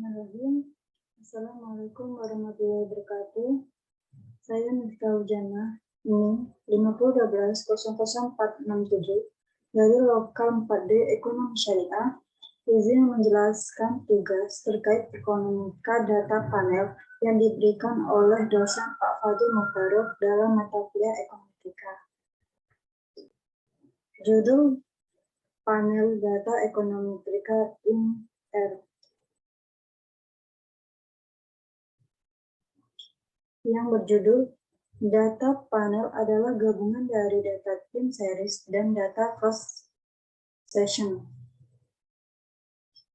Bismillahirrahmanirrahim. Assalamualaikum warahmatullahi wabarakatuh. Saya Miftahul Jannah, NIM 501200467 dari Lokal 4D Ekonomi Syariah, izin menjelaskan tugas terkait ekonomika data panel yang diberikan oleh dosen Pak Fadil Mubarok dalam mata kuliah ekonomika. Judul panel data ekonometrika in R yang berjudul data panel adalah gabungan dari data time series dan data cross section.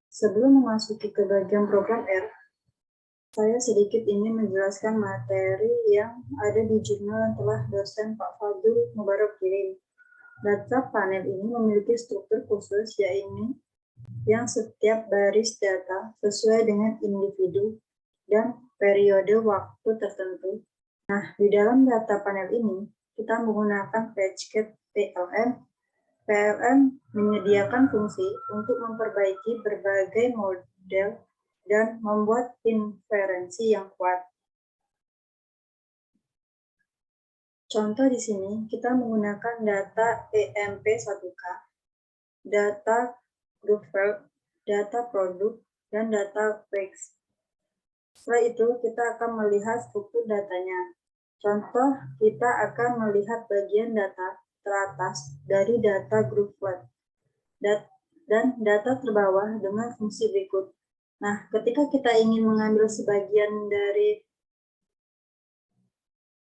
Sebelum memasuki ke bagian program R, saya sedikit ingin menjelaskan materi yang ada di jurnal yang telah dosen Pak Fadil Mubarok kirim. Data panel ini memiliki struktur khusus, yaitu yang setiap baris data sesuai dengan individu dan periode waktu tertentu. Nah, di dalam data panel ini, kita menggunakan package PLM. PLM menyediakan fungsi untuk memperbaiki berbagai model dan membuat inferensi yang kuat. Contoh di sini, kita menggunakan data EMP1K, data group file, data produk, dan data breaks. Setelah itu, kita akan melihat struktur datanya. Contoh, kita akan melihat bagian data teratas dari data group file dan data terbawah dengan fungsi berikut. Nah, ketika kita ingin mengambil sebagian dari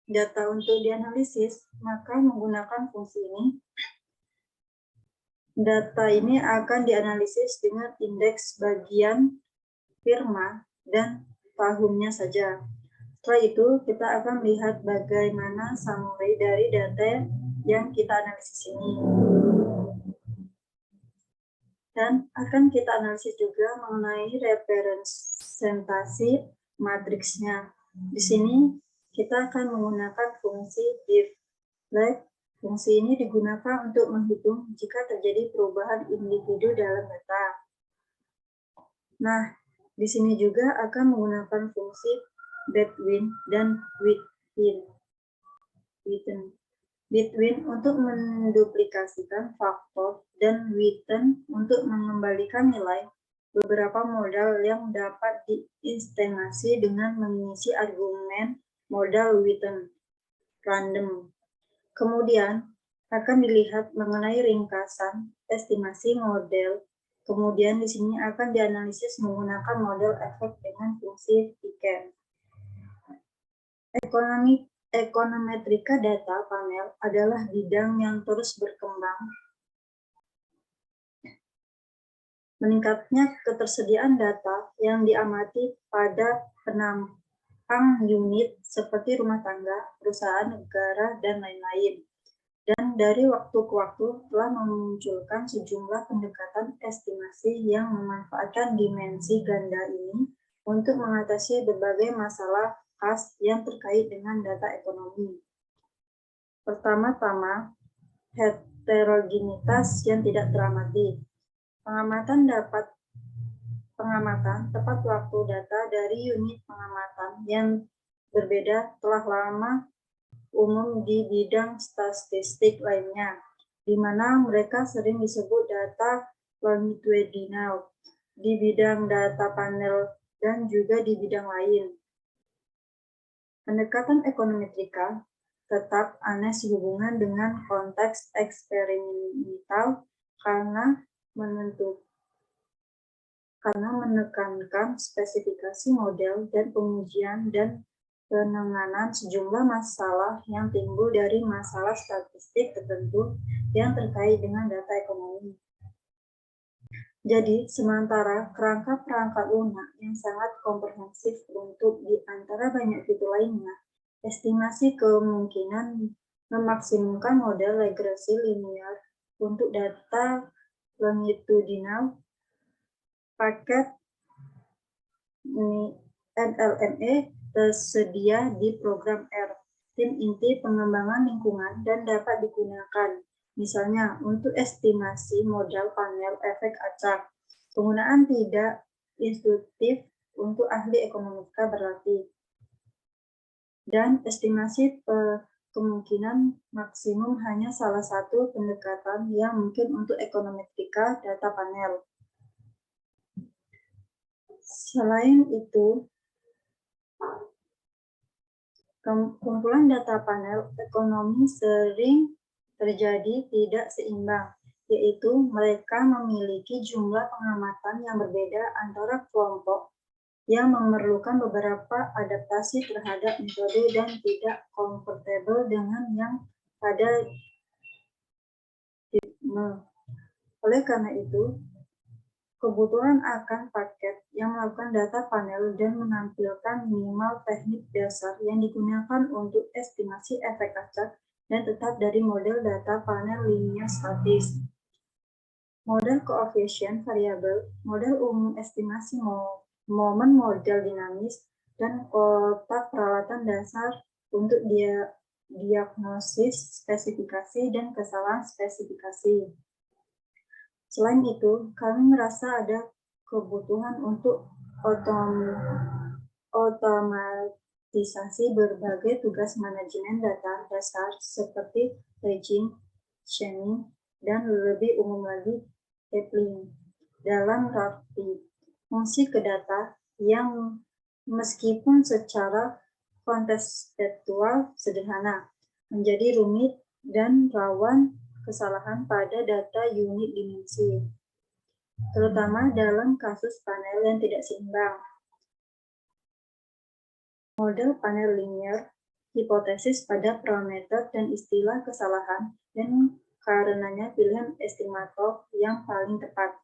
data untuk dianalisis, maka menggunakan fungsi ini. Data ini akan dianalisis dengan indeks bagian firma dan tahunnya saja. Setelah itu, kita akan melihat bagaimana summary dari data yang kita analisis ini. Dan akan kita analisis juga mengenai representasi matriksnya. Di sini, kita akan menggunakan fungsi if. Fungsi ini digunakan untuk menghitung jika terjadi perubahan individu dalam data. Nah, di sini juga akan menggunakan fungsi between dan between untuk menduplikasikan faktor dan within untuk mengembalikan nilai beberapa modal yang dapat diestimasi dengan mengisi argumen modal within random. Kemudian akan dilihat mengenai ringkasan estimasi model. Kemudian di sini akan dianalisis menggunakan model efek dengan fungsi Piken. Ekonometrika data panel adalah bidang yang terus berkembang. Meningkatnya ketersediaan data yang diamati pada penampang unit seperti rumah tangga, perusahaan, negara, dan lain-lain. Dan dari waktu ke waktu telah memunculkan sejumlah pendekatan estimasi yang memanfaatkan dimensi ganda ini untuk mengatasi berbagai masalah khas yang terkait dengan data ekonomi. Pertama-tama, heterogenitas yang tidak teramati. Pengamatan tepat waktu data dari unit pengamatan yang berbeda telah lama umum di bidang statistik lainnya, di mana mereka sering disebut data longitudinal di bidang data panel dan juga di bidang lain. Pendekatan ekonometrika tetap aneh sehubungan dengan konteks eksperimental karena menekankan spesifikasi model dan pengujian dan penanganan sejumlah masalah yang timbul dari masalah statistik tertentu yang terkait dengan data ekonomi. Jadi, sementara kerangka perangkat lunak yang sangat komprehensif untuk di antara banyak fitur lainnya, estimasi kemungkinan memaksimumkan model regresi linear untuk data longitudinal, paket NLME tersedia di program R, tim inti pengembangan lingkungan dan dapat digunakan, misalnya untuk estimasi modal panel efek acak. Penggunaan tidak instruktif untuk ahli ekonometrika berlatih. Dan estimasi kemungkinan maksimum hanya salah satu pendekatan yang mungkin untuk ekonometrika data panel. Selain itu, kumpulan data panel ekonomi sering terjadi tidak seimbang, yaitu mereka memiliki jumlah pengamatan yang berbeda antara kelompok yang memerlukan beberapa adaptasi terhadap metode dan tidak kompatibel dengan yang ada. Oleh karena itu, kebutuhan akan paket yang melakukan data panel dan menampilkan minimal teknik dasar yang digunakan untuk estimasi efek acak dan tetap dari model data panel linear statis. Model koefisien variabel, model umum estimasi momen model dinamis, dan kotak peralatan dasar untuk diagnosis spesifikasi dan kesalahan spesifikasi. Selain itu, kami merasa ada kebutuhan untuk otomatisasi berbagai tugas manajemen data dasar seperti staging, chaining, dan lebih umum lagi, labeling dalam rapid fungsi ke data yang meskipun secara kontekstual sederhana, menjadi rumit dan rawan kesalahan pada data unit dimensi, terutama dalam kasus panel yang tidak seimbang. Model panel linear, hipotesis pada parameter dan istilah kesalahan, dan karenanya pilihan estimator yang paling tepat.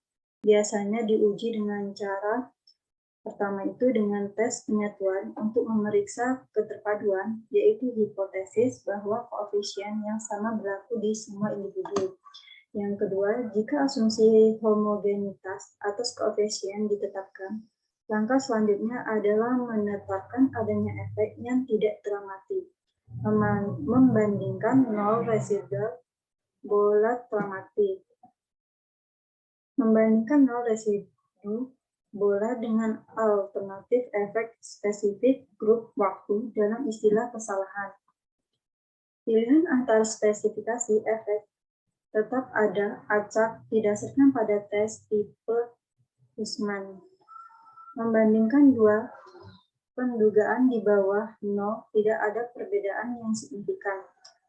Biasanya diuji dengan cara pertama itu dengan tes penyatuan untuk memeriksa keterpaduan, yaitu hipotesis bahwa koefisien yang sama berlaku di semua individu. Yang kedua, jika asumsi homogenitas atas koefisien ditetapkan, langkah selanjutnya adalah menetapkan adanya efek yang tidak dramatik, membandingkan nol residual bola dramatik. Membandingkan nol residu bola dengan alternatif efek spesifik grup waktu dalam istilah kesalahan. Pilihan antara spesifikasi efek tetap ada acak didasarkan pada tes tipe Hussman. Membandingkan dua pendugaan di bawah 0 tidak ada perbedaan yang signifikan.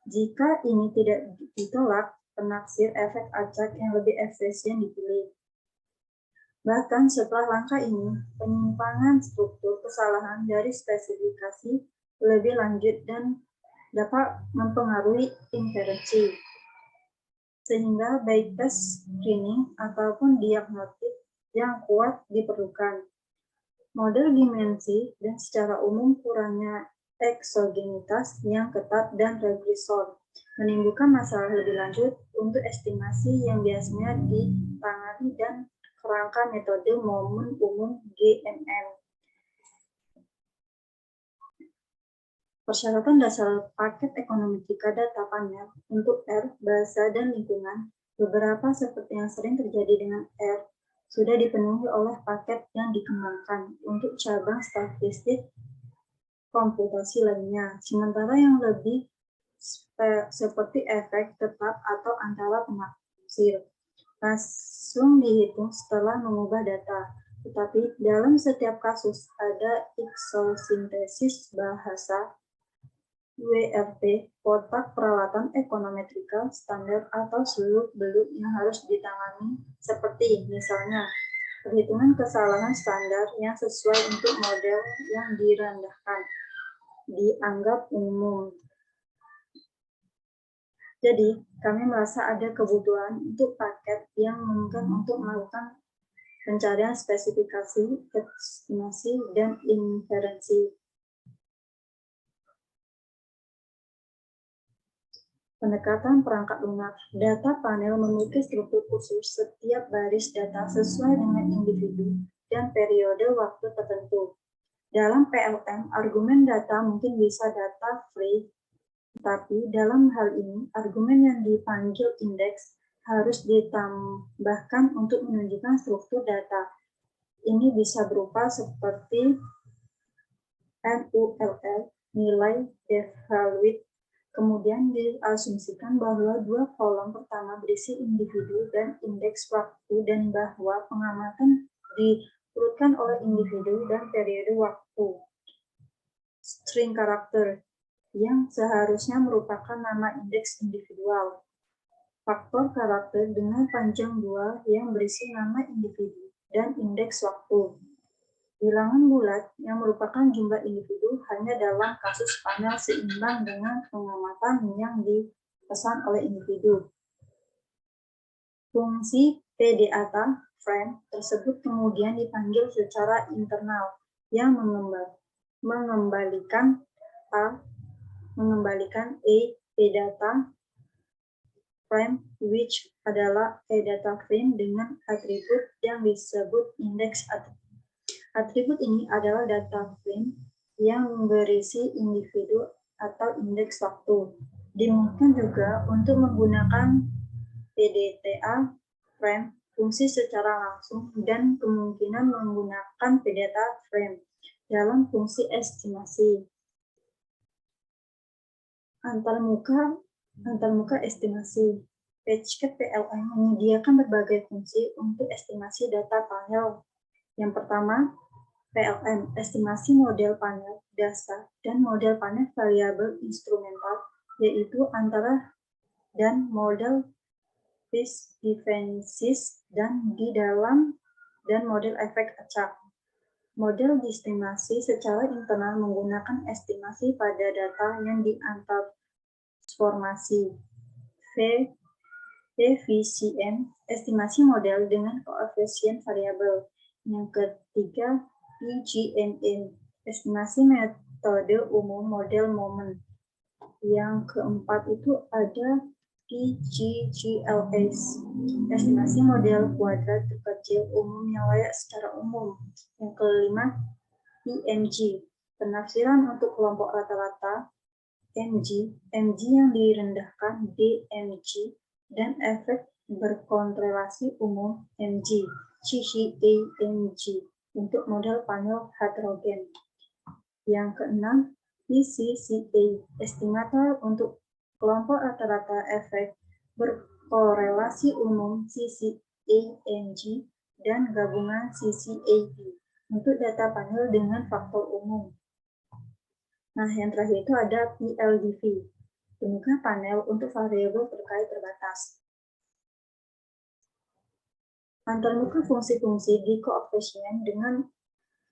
Jika ini tidak ditolak, penaksir efek acak yang lebih efisien dipilih. Bahkan setelah langkah ini, penyimpangan struktur kesalahan dari spesifikasi lebih lanjut dan dapat mempengaruhi inferensi. Sehingga baik tes screening ataupun diagnostik yang kuat diperlukan. Model dimensi dan secara umum kurangnya eksogenitas yang ketat dan regresor menimbulkan masalah lebih lanjut untuk estimasi yang biasanya ditangani dan kerangka metode momen umum GMM. Persyaratan dasar paket ekonometrika data panel untuk R, bahasa, dan lingkungan, beberapa seperti yang sering terjadi dengan R, sudah dipenuhi oleh paket yang dikembangkan untuk cabang statistik komputasi lainnya, sementara yang lebih seperti efek tetap atau antara penaksir langsung dihitung setelah mengubah data. Tetapi dalam setiap kasus ada iksosintesis bahasa WRT, kotak peralatan ekonometrika standar atau seluk-beluk yang harus ditangani seperti misalnya perhitungan kesalahan standar yang sesuai untuk model yang direndahkan dianggap umum. Jadi, kami merasa ada kebutuhan untuk paket yang memungkinkan untuk melakukan pencarian spesifikasi, estimasi, dan inferensi. Pendekatan perangkat lunak. Data panel memiliki struktur khusus setiap baris data sesuai dengan individu dan periode waktu tertentu. Dalam PLM, argumen data mungkin bisa data free, tetapi dalam hal ini, argumen yang dipanggil indeks harus ditambahkan untuk menunjukkan struktur data. ini bisa berupa seperti NULL, nilai devalued. Kemudian diasumsikan bahwa dua kolom pertama berisi individu dan indeks waktu dan bahwa pengamatan diurutkan oleh individu dan periode waktu. String karakter yang seharusnya merupakan nama indeks individual. Faktor karakter dengan panjang 2 yang berisi nama individu dan indeks waktu. Bilangan bulat yang merupakan jumlah individu hanya dalam kasus panel seimbang dengan pengamatan yang dipesan oleh individu. Fungsi pData frame tersebut kemudian dipanggil secara internal yang mengembalikan pData frame which adalah pData frame dengan atribut yang disebut indeks atribut. Atribut ini adalah data frame yang berisi individu atau indeks waktu. Dimungkinkan juga untuk menggunakan pDTA frame fungsi secara langsung dan kemungkinan menggunakan pData frame dalam fungsi estimasi. Antarmuka estimasi. PageCat PLM menyediakan berbagai fungsi untuk estimasi data panel. Yang pertama, PLM, estimasi model panel dasar dan model panel variabel instrumental, yaitu antara dan model phase differences dan di dalam dan model efek acak. Model estimasi secara internal menggunakan estimasi pada data yang ditransformasi. VCM, estimasi model dengan koefisien variabel. Yang ketiga, PGMM, estimasi metode umum model momen. Yang keempat itu ada PGGLS, estimasi model kuadrat terkecil umum yang layak secara umum. Yang kelima, PMG, penafsiran untuk kelompok rata-rata. MG yang direndahkan DMG, dan efek berkontrelasi umum MG, CCAMG, untuk model panel heterogen. Yang keenam, PCCA, estimator untuk kelompok rata-rata efek berkorelasi umum CCAMG dan gabungan CCAB untuk data panel dengan faktor umum. Nah, yang terakhir itu ada PLDV, penyuka panel untuk variabel terkait terbatas. Antarmuka fungsi-fungsi di koefisien dengan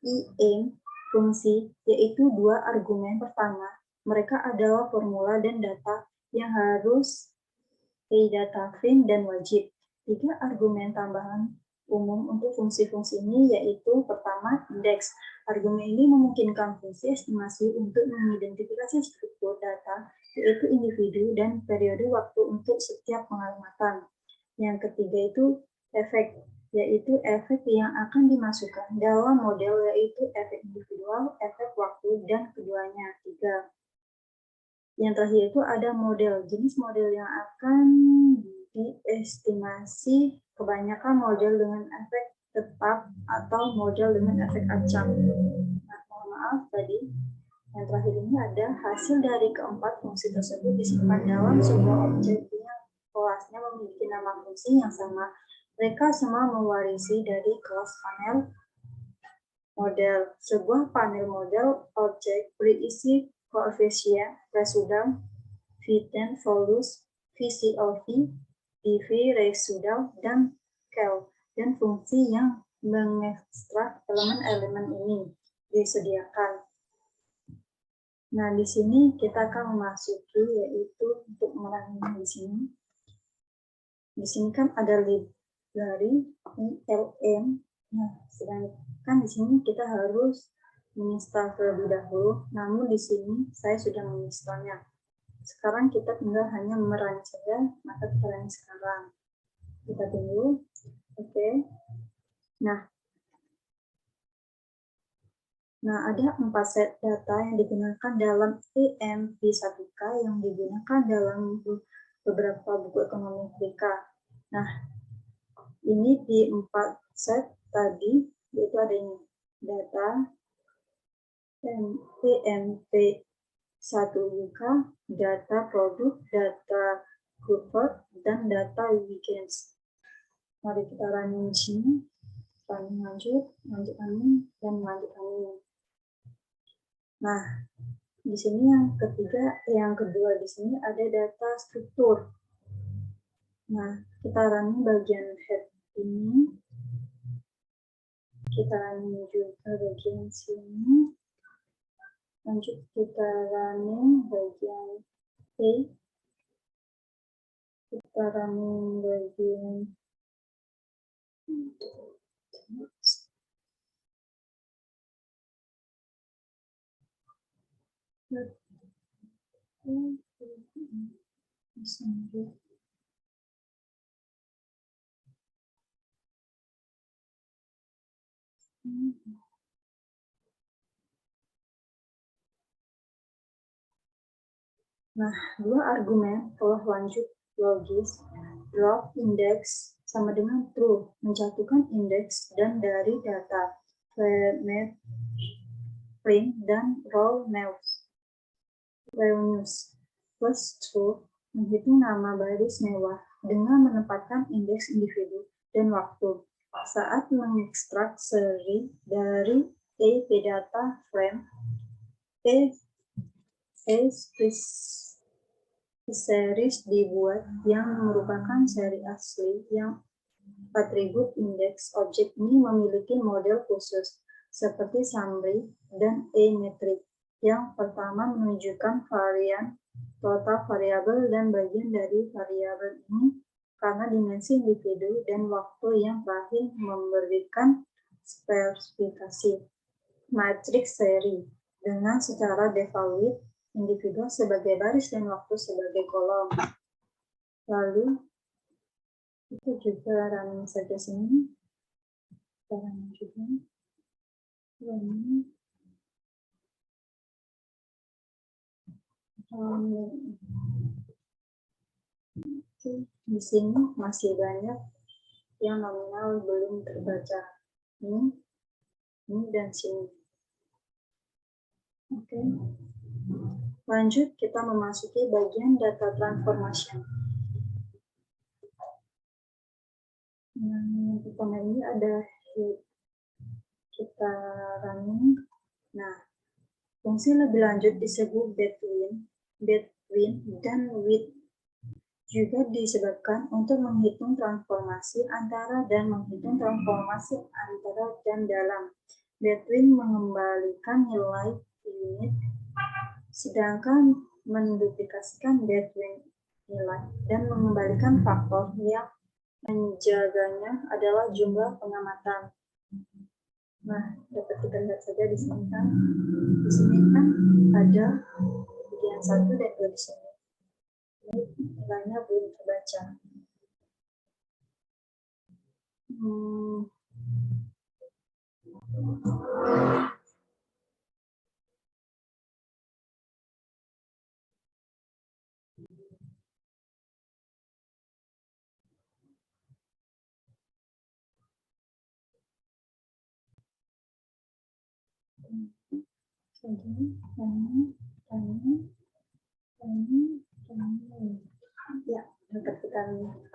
IM fungsi, yaitu dua argumen pertama. Mereka adalah formula dan data yang harus data frame dan wajib. 3 argumen tambahan umum untuk fungsi-fungsi ini yaitu pertama, indeks. Argumen ini memungkinkan fungsi estimasi untuk mengidentifikasi struktur data, yaitu individu dan periode waktu untuk setiap pengamatan. Yang ketiga itu efek, yaitu efek yang akan dimasukkan dalam model, yaitu efek individual, efek waktu, dan keduanya. 3. Yang terakhir itu ada model, jenis model yang akan diestimasi, kebanyakan model dengan efek tetap atau model dengan efek acak. Nah, mohon maaf tadi. Yang terakhir ini ada hasil dari keempat fungsi tersebut disimpan dalam sebuah objek yang kelasnya memiliki nama fungsi yang sama. Mereka semua mewarisi dari kelas panel model. Sebuah panel model objek berisi koefisien, residual, V10, volus, VCOV, DV, residual, dan kel, dan fungsi yang mengekstrak elemen-elemen ini disediakan. Nah, di sini kita akan memasuki, yaitu untuk menerangkan di sini. Di sini kan ada library ILM. Nah, sedangkan di sini kita harus menginstal terlebih dahulu. Namun di sini saya sudah menginstalnya. Sekarang kita tinggal hanya merun saja, maka kita run sekarang. Kita tunggu. Oke. Nah, ada 4 set data yang digunakan dalam EMP1K yang digunakan dalam beberapa buku ekonomi Afrika. Nah, ini di 4 set tadi yaitu ada ini, data PMP1 UK, data produk, data Grouped, dan data weekends. Mari kita running di sini, running lanjut running, dan lanjut running. Nah, di sini yang kedua di sini ada data struktur. Nah, kita running bagian head ini, kita running juga bagian sini, lanjut kita running bagian A, kita running bagian Nah, dua argumen telah lanjut logis, drop index sama dengan true, menjatuhkan indeks dan dari data print dan raw revenues. Plus true, menghitung nama baris mewah dengan menempatkan indeks individu dan waktu saat mengekstrak seri dari AP data frame series dibuat yang merupakan seri asli yang atribut indeks objek ini memiliki model khusus seperti summary dan A-metric. Yang pertama menunjukkan varian total variabel dan bagian dari variabel ini karena dimensi individu dan waktu yang terakhir memberikan spesifikasi matriks seri dengan secara devaluate individu sebagai baris dan waktu sebagai kolom. Lalu itu juga running saja sini. Kita running juga. Di sini masih banyak yang nominal belum terbaca. Ini dan sini. Oke. Lanjut, kita memasuki bagian data transformation. Yang pertama ini ada kita running. Nah, fungsi lebih lanjut disebut between dan with juga disebabkan untuk menghitung transformasi antara dan menghitung transformasi antara dan dalam. Between mengembalikan nilai unit, sedangkan menduplikasikan between nilai dan mengembalikan faktor yang menjaganya adalah jumlah pengamatan. Nah, dapat kita lihat saja di sini kan. Di sini kan ada bagian 1 dan 2 di sini. Ini nilainya belum terbaca. Ya, dapat kita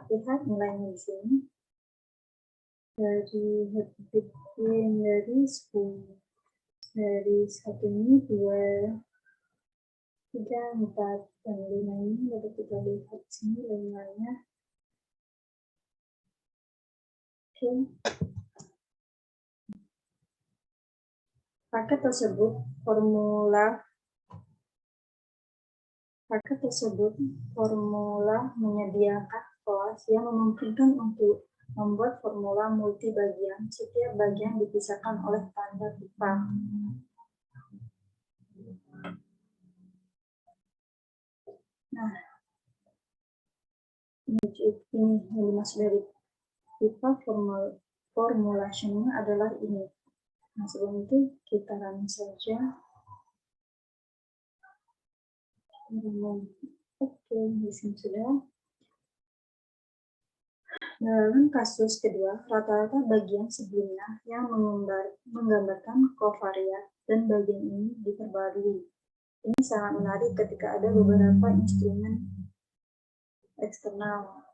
lihat nilainya di sini. Dari between dari 10, dari 1 ini 2, 3, 4, dan 5 ini dapat kita lihat di sini nilainya. Oke. Paket tersebut formula menyediakan kelas yang memungkinkan untuk membuat formula multi bagian. Setiap bagian dipisahkan oleh tanda pipa. Nah, ini yang dimaksud dari pipa formulation adalah ini. Nah, sebelum itu kita run saja. Oke, di sini sudah. Dalam kasus kedua, rata-rata bagian sebelumnya yang menggambarkan kovariat dan bagian ini diperbarui. Ini sangat menarik ketika ada beberapa instrumen eksternal.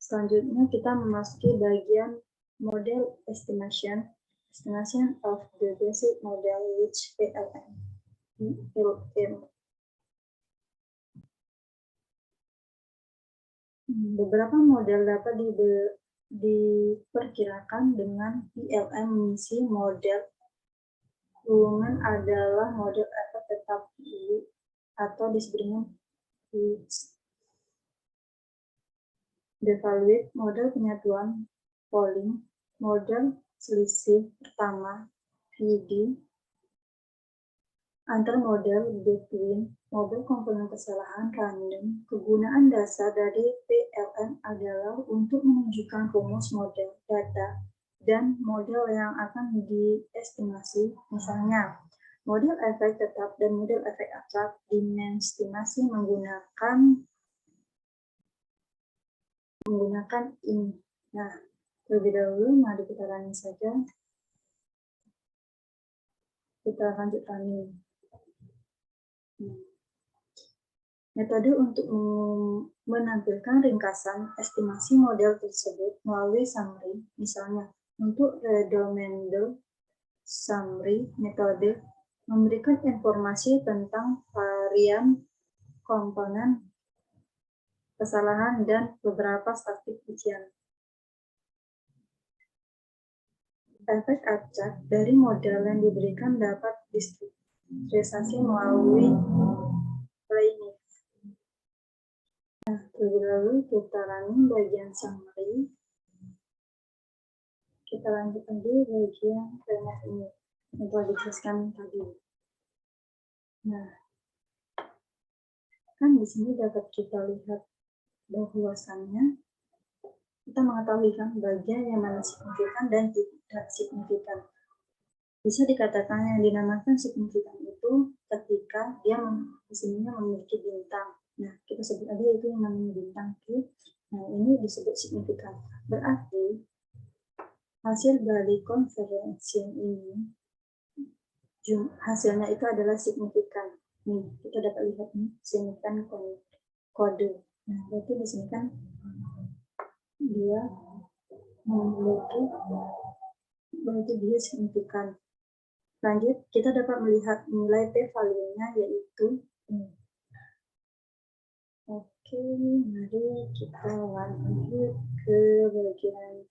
Selanjutnya kita memasuki bagian model estimation of the basic model which PLM. Beberapa model dapat diperkirakan dengan PLM mengisi model. Hubungan adalah model efek tetap atau disebut dengan Devaluate, model penyatuan polling, model selisih pertama VD, antar model between, model komponen kesalahan random. Kegunaan dasar dari PLM adalah untuk menunjukkan rumus model data dan model yang akan diestimasi, misalnya model efek tetap dan model efek acak dimenstimasi menggunakan ini. Nah, terlebih dahulu mari kita running saja. Kita lanjut running. Metode untuk menampilkan ringkasan estimasi model tersebut melalui summary, misalnya untuk Redondo summary metode memberikan informasi tentang varian komponen kesalahan dan beberapa statistik ujian. Efek acak dari model yang diberikan dapat diskritisasi melalui plainif. Nah, terlebih dahulu kita running bagian summary. Kita lanjut lagi bagian plainif ini yang telah dijelaskan tadi. Nah, kan di sini dapat kita lihat bahwasannya kita mengetahui kan bagian yang mana signifikan dan tidak signifikan. Bisa dikatakan yang dinamakan signifikan itu ketika dia di sini memiliki bintang. Nah, kita sebut aja itu yang namanya bintang Q. Nah, ini disebut signifikan. Berarti hasil dari conversion ini hasilnya itu adalah signifikan. Nih, kita dapat lihat nih signifikan kode. Nah, berarti di sini kan dia memiliki berarti dia signifikan. Lanjut, kita dapat melihat nilai p-value-nya yaitu ini. Oke, mari kita lanjut ke bagian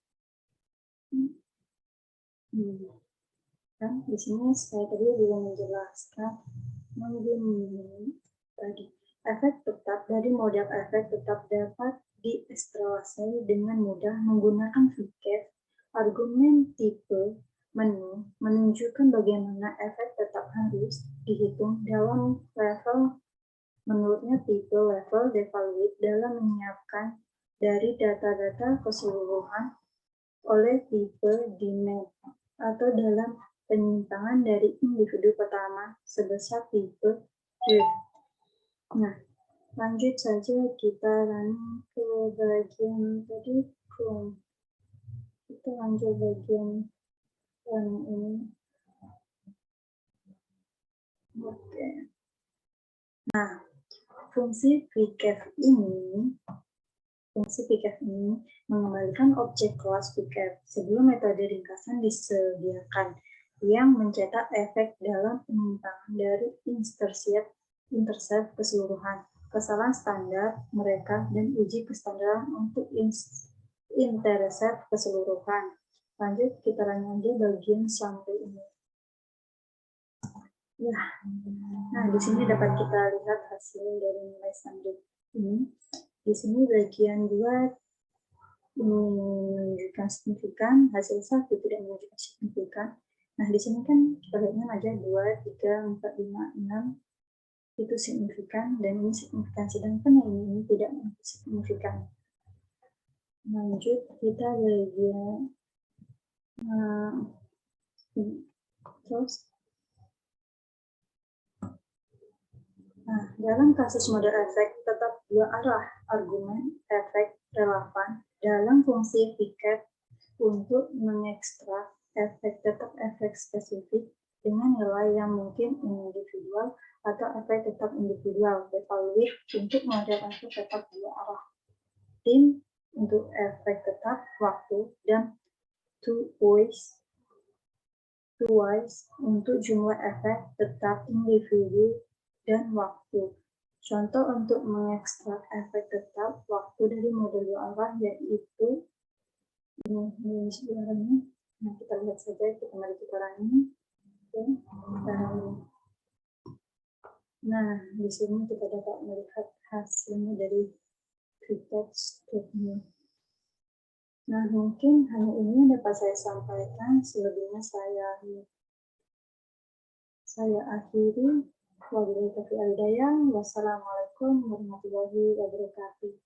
kan di sini saya tadi belum menjelaskan tadi efek tetap dari model efek tetap dapat diekstrapolasi dengan mudah menggunakan VCAP. Argumen tipe menu menunjukkan bagaimana efek tetap harus dihitung dalam level. Menurutnya tipe level Devaluate dalam menyiapkan dari data-data keseluruhan oleh tipe demand atau dalam penyimpangan dari individu pertama sebesar tipe drift. Nah, lanjut saja kita running ke bagian tadi Chrome. Kita lanjut bagian running ini. Oke. Nah, fungsi VCAP ini mengembalikan objek kelas VCAP sebelum metode ringkasan disediakan yang mencetak efek dalam penyimpangan dari intercept keseluruhan, kesalahan standar mereka, dan uji kestandaran untuk intercept keseluruhan. Lanjut, kita lanjut bagian summary ini. Ya, nah di sini dapat kita lihat hasil dari nilai standar ini. Di sini bagian 2 menunjukkan signifikan, hasil 1 tidak menunjukkan signifikan. Nah, di sini kan kita lihatnya aja 2, 3, 4, 5, 6 itu signifikan dan ini signifikan, sedangkan ini tidak signifikan. Lanjut kita bagian terus. Nah, dalam kasus model efek tetap dua arah argumen efek relevan dalam fungsi piket untuk mengekstrak efek tetap efek spesifik dengan nilai yang mungkin individual atau efek tetap individual, evaluate untuk menghasilkan efek tetap dua arah. Tim untuk efek tetap waktu dan twice untuk jumlah efek tetap individu dan waktu. Contoh untuk mengekstrak efek tetap waktu dari model dua arah yaitu ini sebenarnya. Nah, kita lihat saja, kita mari kita running. Nah, di sini kita dapat melihat hasilnya dari Cricut. Nah, mungkin hanya ini yang dapat saya sampaikan. Selebihnya saya akhiri. Wabillahi taufiq wal hidayah. Wassalamualaikum warahmatullahi wabarakatuh.